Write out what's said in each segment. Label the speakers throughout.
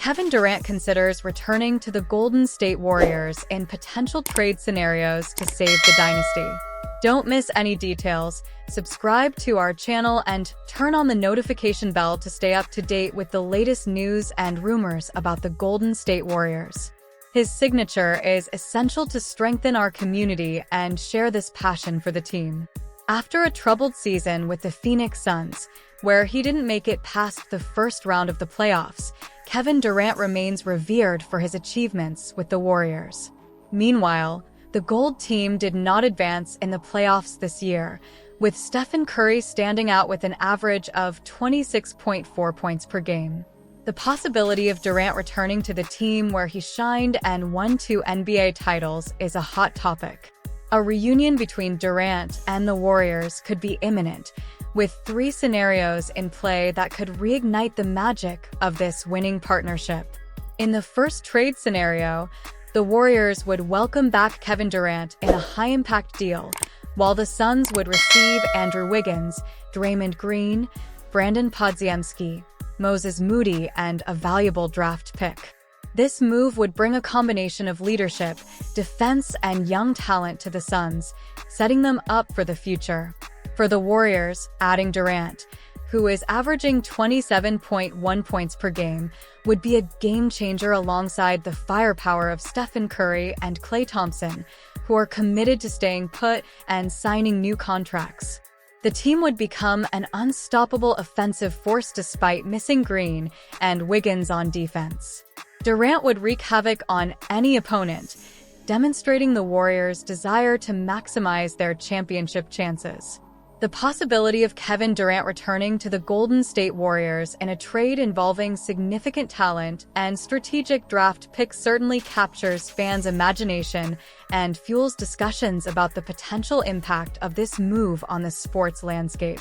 Speaker 1: Kevin Durant considers returning to the Golden State Warriors in potential trade scenarios to save the dynasty. Don't miss any details. Subscribe to our channel and turn on the notification bell to stay up to date with the latest news and rumors about the Golden State Warriors. His signature is essential to strengthen our community and share this passion for the team. After a troubled season with the Phoenix Suns, where he didn't make it past the first round of the playoffs, Kevin Durant remains revered for his achievements with the Warriors. Meanwhile, the Gold team did not advance in the playoffs this year, with Stephen Curry standing out with an average of 26.4 points per game. The possibility of Durant returning to the team where he shined and won 2 NBA titles is a hot topic. A reunion between Durant and the Warriors could be imminent, with 3 scenarios in play that could reignite the magic of this winning partnership. In the first trade scenario, the Warriors would welcome back Kevin Durant in a high-impact deal, while the Suns would receive Andrew Wiggins, Draymond Green, Brandon Podziemski, Moses Moody, and a valuable draft pick. This move would bring a combination of leadership, defense, and young talent to the Suns, setting them up for the future. For the Warriors, adding Durant, who is averaging 27.1 points per game, would be a game-changer alongside the firepower of Stephen Curry and Klay Thompson, who are committed to staying put and signing new contracts. The team would become an unstoppable offensive force despite missing Green and Wiggins on defense. Durant would wreak havoc on any opponent, demonstrating the Warriors' desire to maximize their championship chances. The possibility of Kevin Durant returning to the Golden State Warriors in a trade involving significant talent and strategic draft picks certainly captures fans' imagination and fuels discussions about the potential impact of this move on the sports landscape.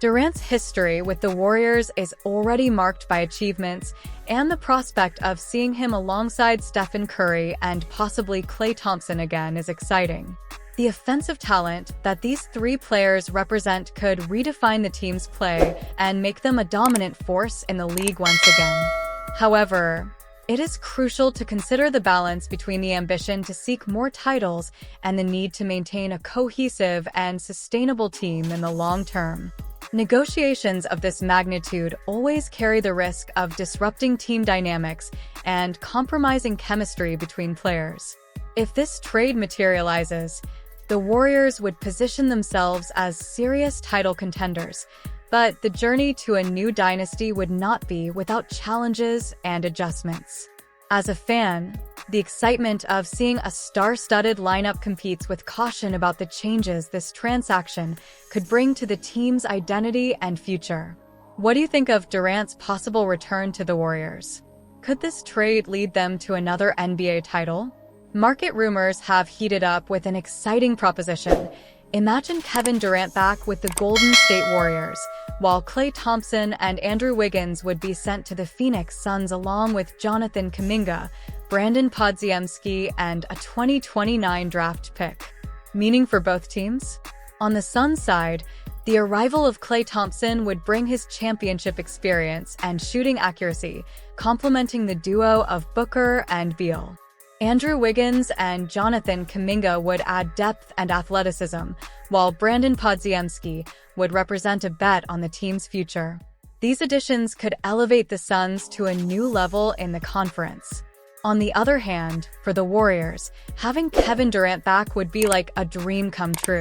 Speaker 1: Durant's history with the Warriors is already marked by achievements, and the prospect of seeing him alongside Stephen Curry and possibly Klay Thompson again is exciting. The offensive talent that these 3 players represent could redefine the team's play and make them a dominant force in the league once again. However, it is crucial to consider the balance between the ambition to seek more titles and the need to maintain a cohesive and sustainable team in the long term. Negotiations of this magnitude always carry the risk of disrupting team dynamics and compromising chemistry between players. If this trade materializes, the Warriors would position themselves as serious title contenders, but the journey to a new dynasty would not be without challenges and adjustments. As a fan, the excitement of seeing a star-studded lineup competes with caution about the changes this transaction could bring to the team's identity and future. What do you think of Durant's possible return to the Warriors? Could this trade lead them to another NBA title? Market rumors have heated up with an exciting proposition. Imagine Kevin Durant back with the Golden State Warriors, while Klay Thompson and Andrew Wiggins would be sent to the Phoenix Suns along with Jonathan Kuminga, Brandon Podziemski, and a 2029 draft pick. Meaning for both teams? On the Suns side, the arrival of Klay Thompson would bring his championship experience and shooting accuracy, complementing the duo of Booker and Beal. Andrew Wiggins and Jonathan Kuminga would add depth and athleticism, while Brandon Podziemski would represent a bet on the team's future. These additions could elevate the Suns to a new level in the conference. On the other hand, for the Warriors, having Kevin Durant back would be like a dream come true.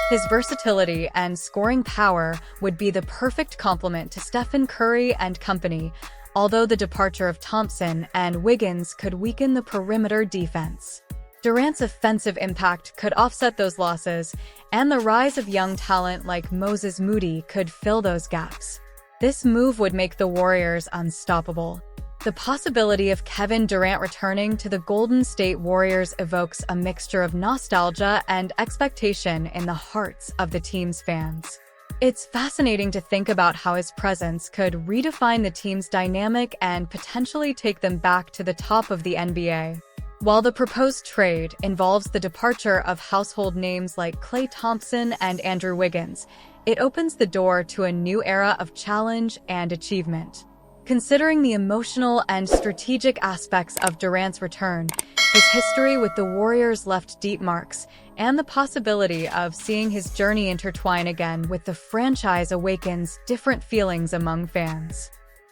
Speaker 1: His versatility and scoring power would be the perfect complement to Stephen Curry and company, although the departure of Thompson and Wiggins could weaken the perimeter defense. Durant's offensive impact could offset those losses, and the rise of young talent like Moses Moody could fill those gaps. This move would make the Warriors unstoppable. The possibility of Kevin Durant returning to the Golden State Warriors evokes a mixture of nostalgia and expectation in the hearts of the team's fans. It's fascinating to think about how his presence could redefine the team's dynamic and potentially take them back to the top of the NBA. While the proposed trade involves the departure of household names like Klay Thompson and Andrew Wiggins, it opens the door to a new era of challenge and achievement. Considering the emotional and strategic aspects of Durant's return, his history with the Warriors left deep marks, and the possibility of seeing his journey intertwine again with the franchise awakens different feelings among fans.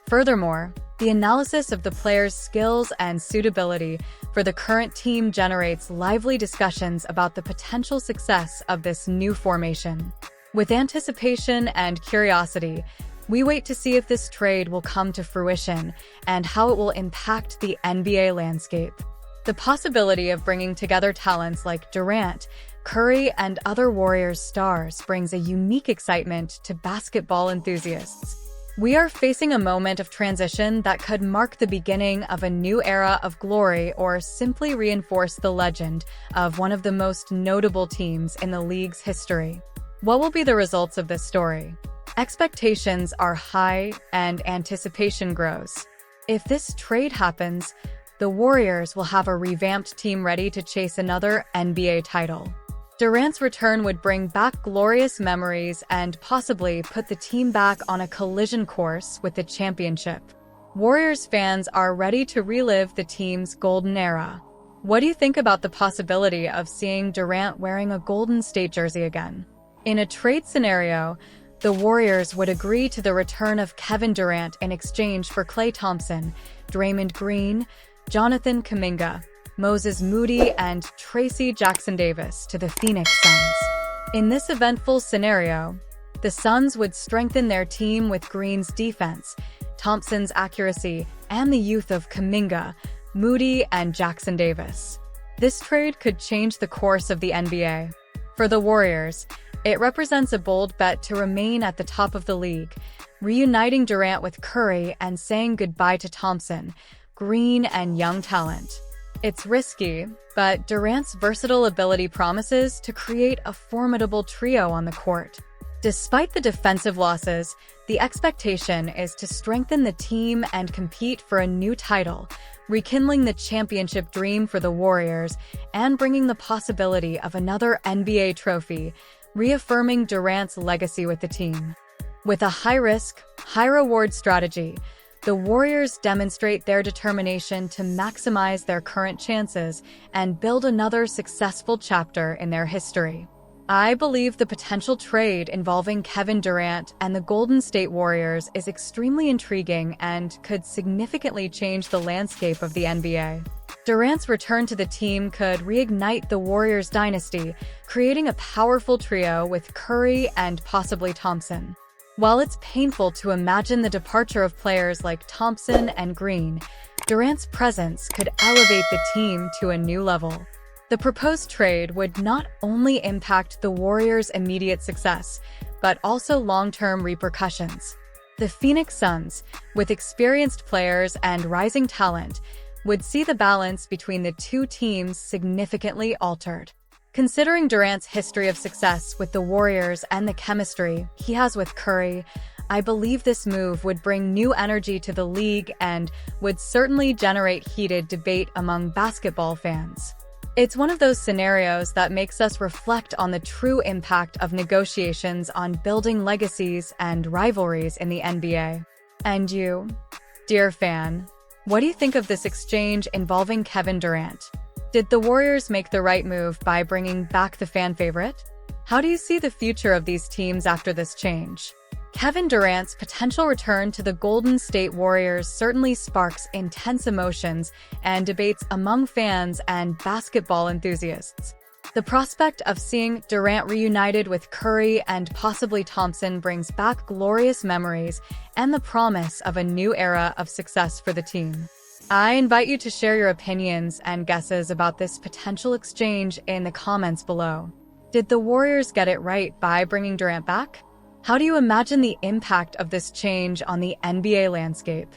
Speaker 1: Furthermore, the analysis of the player's skills and suitability for the current team generates lively discussions about the potential success of this new formation. With anticipation and curiosity, we wait to see if this trade will come to fruition and how it will impact the NBA landscape. The possibility of bringing together talents like Durant, Curry, and other Warriors stars brings a unique excitement to basketball enthusiasts. We are facing a moment of transition that could mark the beginning of a new era of glory or simply reinforce the legend of one of the most notable teams in the league's history. What will be the results of this story? Expectations are high and anticipation grows. If this trade happens, the Warriors will have a revamped team ready to chase another NBA title. Durant's return would bring back glorious memories and possibly put the team back on a collision course with the championship. Warriors fans are ready to relive the team's golden era. What do you think about the possibility of seeing Durant wearing a Golden State jersey again? In a trade scenario, the Warriors would agree to the return of Kevin Durant in exchange for Klay Thompson, Draymond Green, Jonathan Kuminga, Moses Moody, and Tracy Jackson-Davis to the Phoenix Suns. In this eventful scenario, the Suns would strengthen their team with Green's defense, Thompson's accuracy, and the youth of Kuminga, Moody, and Jackson-Davis. This trade could change the course of the NBA. For the Warriors, it represents a bold bet to remain at the top of the league, reuniting Durant with Curry and saying goodbye to Thompson, Green, and young talent. It's risky, but Durant's versatile ability promises to create a formidable trio on the court. Despite the defensive losses, the expectation is to strengthen the team and compete for a new title, rekindling the championship dream for the Warriors and bringing the possibility of another NBA trophy, reaffirming Durant's legacy with the team. With a high-risk, high-reward strategy, the Warriors demonstrate their determination to maximize their current chances and build another successful chapter in their history. I believe the potential trade involving Kevin Durant and the Golden State Warriors is extremely intriguing and could significantly change the landscape of the NBA. Durant's return to the team could reignite the Warriors dynasty, creating a powerful trio with Curry and possibly Thompson. While it's painful to imagine the departure of players like Thompson and Green, Durant's presence could elevate the team to a new level. The proposed trade would not only impact the Warriors' immediate success, but also long-term repercussions. The Phoenix Suns, with experienced players and rising talent, would see the balance between the two teams significantly altered. Considering Durant's history of success with the Warriors and the chemistry he has with Curry, I believe this move would bring new energy to the league and would certainly generate heated debate among basketball fans. It's one of those scenarios that makes us reflect on the true impact of negotiations on building legacies and rivalries in the NBA. And you, dear fan, what do you think of this exchange involving Kevin Durant? Did the Warriors make the right move by bringing back the fan favorite? How do you see the future of these teams after this change? Kevin Durant's potential return to the Golden State Warriors certainly sparks intense emotions and debates among fans and basketball enthusiasts. The prospect of seeing Durant reunited with Curry and possibly Thompson brings back glorious memories and the promise of a new era of success for the team. I invite you to share your opinions and guesses about this potential exchange in the comments below. Did the Warriors get it right by bringing Durant back? How do you imagine the impact of this change on the NBA landscape?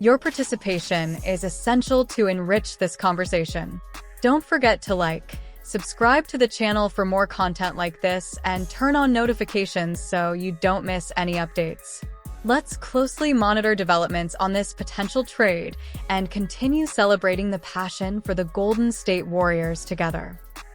Speaker 1: Your participation is essential to enrich this conversation. Don't forget to like, subscribe to the channel for more content like this, and turn on notifications so you don't miss any updates. Let's closely monitor developments on this potential trade and continue celebrating the passion for the Golden State Warriors together.